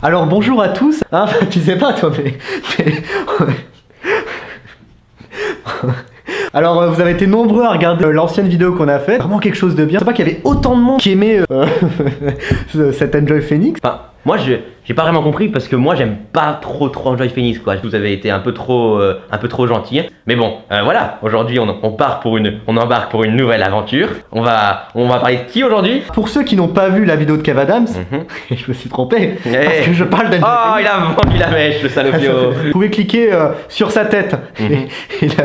Alors bonjour à tous, hein, tu sais pas toi mais... Alors vous avez été nombreux à regarder l'ancienne vidéo qu'on a faite, vraiment quelque chose de bien. Je sais pas qu'il y avait autant de monde qui aimait cet Enjoy Phoenix. Enfin, moi j'ai pas vraiment compris parce que moi j'aime pas trop Enjoy Phoenix quoi. Vous avez été un peu trop gentil. Mais bon, voilà, aujourd'hui on embarque pour une nouvelle aventure. On va parler de qui aujourd'hui? Pour ceux qui n'ont pas vu la vidéo de Kev Adams, je me suis trompé, parce que je parle d'Enjoy Phoenix. Oh, il a vendu la mèche, le salopio. Vous pouvez cliquer sur sa tête. Et là,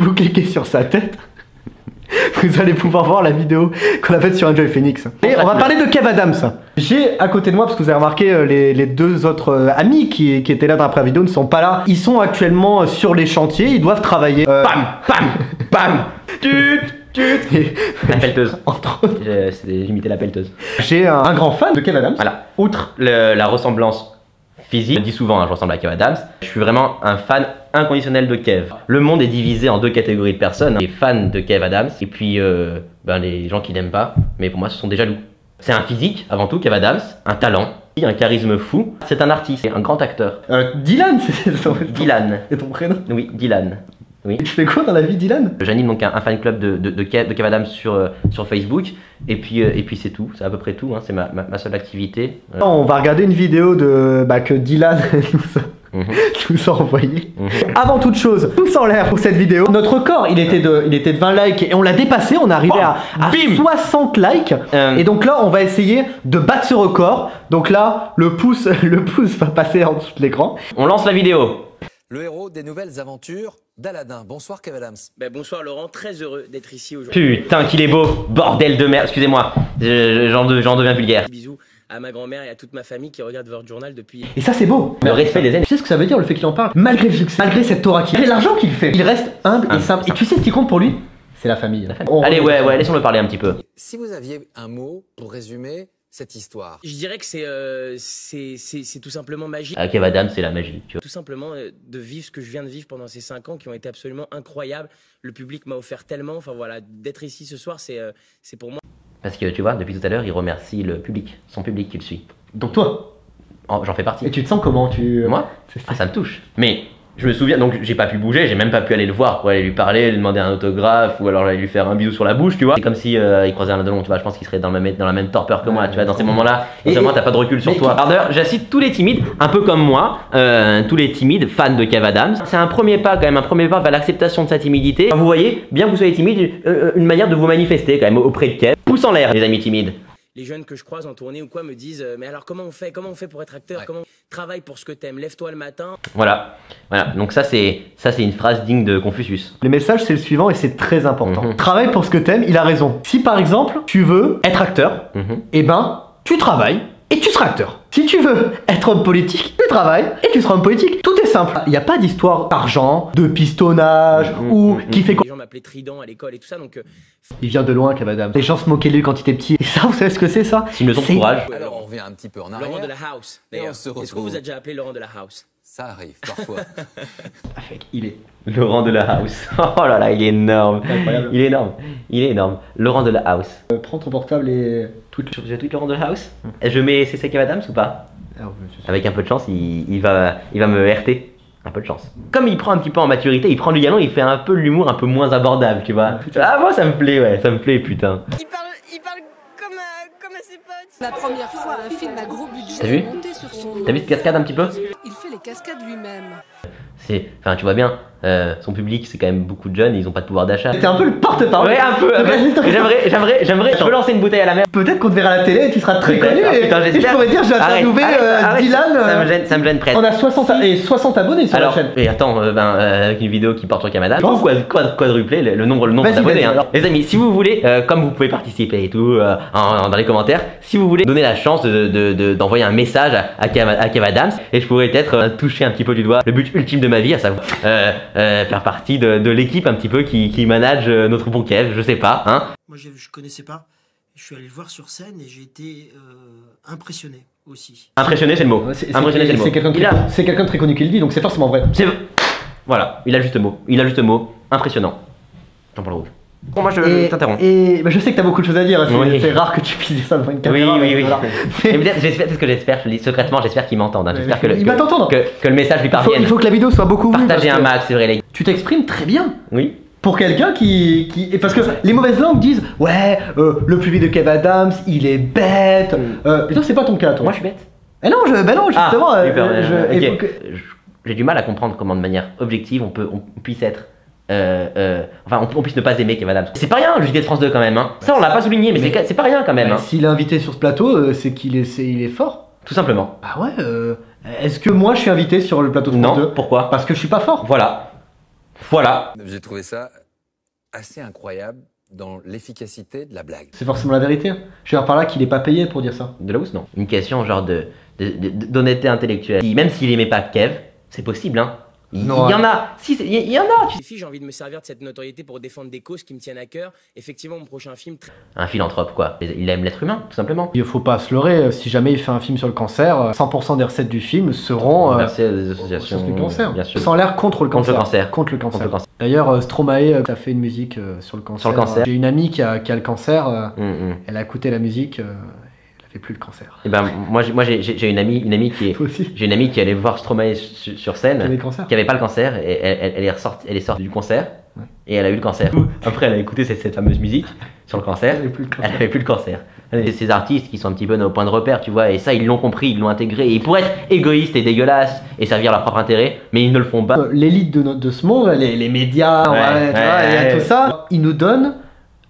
vous cliquez sur sa tête. Vous allez pouvoir voir la vidéo qu'on a faite sur Enjoy Phoenix. Et on va parler de Kev Adams. J'ai à côté de moi, parce que vous avez remarqué, les deux autres amis qui étaient là dans la première vidéo ne sont pas là. Ils sont actuellement sur les chantiers, ils doivent travailler. Bam, bam, bam. La pelleteuse. Entre autres. J'ai imité la pelleteuse. J'ai un grand fan de Kev Adams. Voilà. Outre la ressemblance physique, je dis souvent, hein, je ressemble à Kev Adams. Je suis vraiment un fan inconditionnel de Kev. Le monde est divisé en deux catégories de personnes, les fans de Kev Adams et puis les gens qui n'aiment pas, mais pour moi ce sont des jaloux. C'est un physique avant tout, Kev Adams, un talent, un charisme fou. C'est un artiste, un grand acteur. Dylan, c'est ton Dylan. C'est ton prénom? Oui, Dylan. Oui. Tu fais quoi dans la vie, Dylan? J'anime donc un fan club de Kev Adams sur Facebook et puis c'est tout, c'est à peu près tout, hein. C'est ma seule activité. On va regarder une vidéo de que Dylan nous a envoyé. Avant toute chose, tous en l'air pour cette vidéo. Notre record, il était de 20 likes et on l'a dépassé, on est arrivé à 60 likes. Et donc là, on va essayer de battre ce record. Donc là, le pouce va passer en dessous de l'écran. On lance la vidéo. Le héros des nouvelles aventures d'Aladin. Bonsoir Kev Adams. Bonsoir Laurent, très heureux d'être ici aujourd'hui. Putain qu'il est beau, bordel de merde, excusez-moi, j'en deviens vulgaire. Bisous à ma grand-mère et à toute ma famille qui regarde votre journal depuis... Et ça c'est beau. Le respect des aînés. Tu sais ce que ça veut dire le fait qu'il en parle? Malgré le succès, malgré cette Torah qu'il fait, l'argent qu'il fait, il reste humble et simple. Et tu sais ce qui compte pour lui? C'est la famille. Allez ouais, laissons-le parler un petit peu. Si vous aviez un mot pour résumer cette histoire. Je dirais que c'est tout simplement magique. Kev Adams, c'est la magie. Tu vois. Tout simplement de vivre ce que je viens de vivre pendant ces 5 ans qui ont été absolument incroyables. Le public m'a offert tellement, enfin voilà, d'être ici ce soir, c'est pour moi. Parce que tu vois, depuis tout à l'heure, il remercie le public, son public qui le suit. Donc toi, j'en fais partie. Et tu te sens comment Moi ça me touche. Mais je me souviens, donc j'ai pas pu bouger, j'ai même pas pu aller le voir pour aller lui parler, lui demander un autographe ou alors j'allais lui faire un bisou sur la bouche, tu vois. C'est comme si il croisait un Delon, tu vois, je pense qu'il serait dans la même torpeur que moi, tu vois, dans ces moments-là. Vraiment, t'as pas de recul sur toi. D'ailleurs, j'incite tous les timides, un peu comme moi, tous les timides fans de Kev Adams. C'est un premier pas quand même, vers l'acceptation de sa timidité. Vous voyez, bien que vous soyez timide, une manière de vous manifester quand même auprès de Kev. Pouce en l'air, les amis timides. Les jeunes que je croise en tournée ou quoi me disent mais alors comment on fait pour être acteur, comment on travaille pour ce que t'aimes, lève-toi le matin. Voilà, donc ça c'est une phrase digne de Confucius. Le message c'est le suivant et c'est très important. Travaille pour ce que t'aimes, il a raison. Si par exemple tu veux être acteur, et ben tu travailles et tu seras acteur. Si tu veux être homme politique, tu travailles et tu seras homme politique. Tout est simple. Il n'y a pas d'histoire d'argent, de pistonnage ou qui fait quoi. Les gens m'appelaient Trident à l'école et tout ça, donc... Il vient de loin, Kev Adams. Les gens se moquaient de lui quand il était petit. Et ça, vous savez ce que c'est ça? C'est une leçon de courage. Alors on revient un petit peu en arrière. Laurent de la House, d'ailleurs. Est-ce qu'on vous a déjà appelé Laurent de la House? Ça arrive parfois. Il est... Laurent de la House. Oh là là, il est énorme. Incroyable. Il est énorme. Laurent de la House. Prends ton portable et... Je tweet Laurent de la House. Je mets CC Kev Adams ou pas? Avec un peu de chance, il va me RT. Un peu de chance. Comme il prend un petit peu en maturité, il prend du galon, il fait un peu l'humour un peu moins abordable, tu vois. Ah moi ça me plaît, ouais, ça me plaît, putain. Il parle comme à ses potes. La première fois, un film à gros budget. T'as vu? T'as vu cette cascade un petit peu? Il fait les cascades lui-même. Enfin tu vois bien, son public c'est quand même beaucoup de jeunes, ils ont pas de pouvoir d'achat. C'était un peu le porte-parole. Ouais un peu. J'aimerais, je peux lancer une bouteille à la mer. Peut-être qu'on te verra à la télé et tu seras très connu. Putain, et je pourrais dire j'ai interviewé Dylan. Ça me gêne presque. On a 60 abonnés sur la chaîne. Et attends, avec une vidéo qui porte sur Kev Adams, quadrupler le nombre d'abonnés. Hein. Les amis, si vous voulez, comme vous pouvez participer et tout dans les commentaires, si vous voulez donner la chance d'envoyer un message à Kev Adams, et je pourrais peut-être toucher un petit peu du doigt le but ultime de ma vie, à savoir faire partie de l'équipe un petit peu qui manage notre bon Kev, je sais pas, hein. Moi je connaissais pas, je suis allé le voir sur scène et j'ai été impressionné aussi. Impressionné c'est le mot. Impressionné c'est le mot. C'est quelqu'un de très connu qui le dit, donc c'est forcément vrai. Voilà, il a juste le mot. Impressionnant. Jean-Paul Rouve. Bon, moi je t'interromps. Et bah, je sais que t'as beaucoup de choses à dire, c'est Oui. rare que tu puisses dire ça devant une caméra. Oui. Voilà. Mais peut-être, c'est ce que j'espère, je le dis secrètement, j'espère qu'ils m'entendent. Hein. J'espère Il va t'entendre. que le message lui parvienne. Il faut que la vidéo soit beaucoup vue. Partagez parce un que max, c'est vrai, les gars. Tu t'exprimes très bien. Oui. Pour quelqu'un qui... Parce que les mauvaises langues disent ouais, le public de Kev Adams, il est bête. Mais toi, c'est pas ton cas, toi. Moi je suis bête. Eh non, justement. Ok. J'ai du mal à comprendre comment de manière objective on puisse être. Enfin, on puisse ne pas aimer Kev Adams. C'est pas rien, le JT de France 2 quand même. Hein. Ça, on l'a pas souligné, mais c'est pas rien quand même. Hein. S'il est invité sur ce plateau, c'est qu'il est fort. Tout simplement. Ah ouais. Est-ce que moi, je suis invité sur le plateau de France 2? Non, pourquoi? Parce que je suis pas fort. Voilà. J'ai trouvé ça assez incroyable dans l'efficacité de la blague. C'est forcément la vérité. Je veux dire par là qu'il est pas payé pour dire ça. De la housse, non. Une question genre d'honnêteté intellectuelle. Même s'il aimait pas Kev, c'est possible, hein. Il y en a. Si, il y en a. Les filles, j'ai envie de me servir de cette notoriété pour défendre des causes qui me tiennent à cœur. Effectivement, mon prochain film. Un philanthrope, quoi. Il aime l'être humain, tout simplement. Il faut pas se leurrer. Si jamais il fait un film sur le cancer, 100% des recettes du film seront versées à des associations du cancer. Bien sûr. Sans l'air contre le cancer. Contre le cancer. D'ailleurs, Stromae a fait une musique sur le cancer. Sur le cancer. J'ai une amie qui a le cancer. Elle a écouté la musique. Elle avait plus le cancer. Et ben moi j'ai une amie qui est. Toi aussi. J'ai une amie qui allait voir Stromae sur scène. Qui avait le cancer. Qui avait pas le cancer et elle est sortie du concert. Ouais. Et elle a eu le cancer. Après, elle a écouté cette fameuse musique sur le cancer. Elle avait plus le cancer. Elle avait plus le cancer. Et ces artistes qui sont un petit peu nos points de repère, tu vois, et ça, ils l'ont compris, ils l'ont intégré. Et ils pourraient être égoïstes et dégueulasses et servir leur propre intérêt, mais ils ne le font pas. L'élite de ce monde, les médias, tout ça, ils nous donnent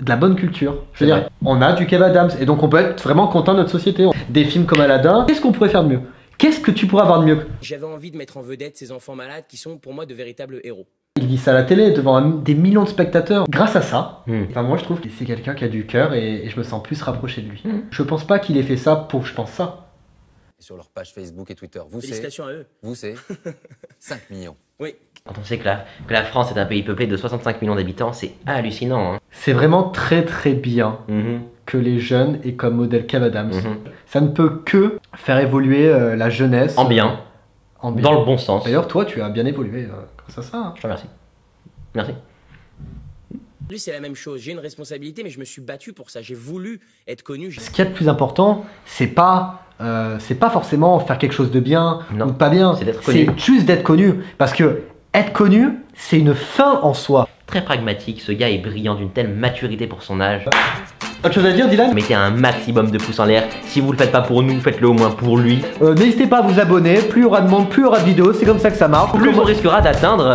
de la bonne culture. Je veux dire, on a du Kev Adams et donc on peut être vraiment content de notre société. Des films comme Aladdin, qu'est-ce qu'on pourrait faire de mieux? Qu'est-ce que tu pourrais avoir de mieux? J'avais envie de mettre en vedette ces enfants malades qui sont pour moi de véritables héros. Il dit ça à la télé devant des millions de spectateurs. Grâce à ça, enfin, moi je trouve que c'est quelqu'un qui a du cœur et je me sens plus rapproché de lui. Je pense pas qu'il ait fait ça pour que je pense ça. Sur leur page Facebook et Twitter, vous c'est... Félicitations à eux. Vous c'est 5 millions. Oui. Quand on sait que la France est un pays peuplé de 65 millions d'habitants, c'est hallucinant. Hein. C'est vraiment très très bien que les jeunes aient comme modèle Kev Adams. Ça ne peut que faire évoluer la jeunesse. En bien. Dans le bon sens. D'ailleurs, toi, tu as bien évolué grâce à ça. Hein. Je te remercie. Merci. Lui, c'est la même chose. J'ai une responsabilité, mais je me suis battu pour ça. J'ai voulu être connu. Ce qu'il y a de plus important, c'est pas forcément faire quelque chose de bien ou de pas bien. C'est d'être connu. C'est juste d'être connu. Parce que être connu, c'est une fin en soi. Très pragmatique, ce gars est brillant d'une telle maturité pour son âge. Autre chose à dire, Dylan? Mettez un maximum de pouces en l'air. Si vous le faites pas pour nous, faites-le au moins pour lui. N'hésitez pas à vous abonner. Plus il y aura de monde, plus il y aura de vidéos. C'est comme ça que ça marche. Plus on risquera d'atteindre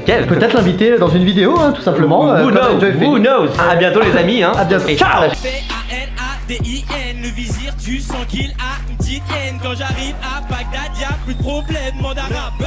Kev. Peut-être l'inviter dans une vidéo, hein, tout simplement. Who knows? À bientôt les amis. Hein. À bientôt. Et ciao. F-A-N-A-D-I-N, le vizir, tu sens qu'il a une petite haine. Quand j'arrive à Bagdad, y'a plus de problème, monde arabe.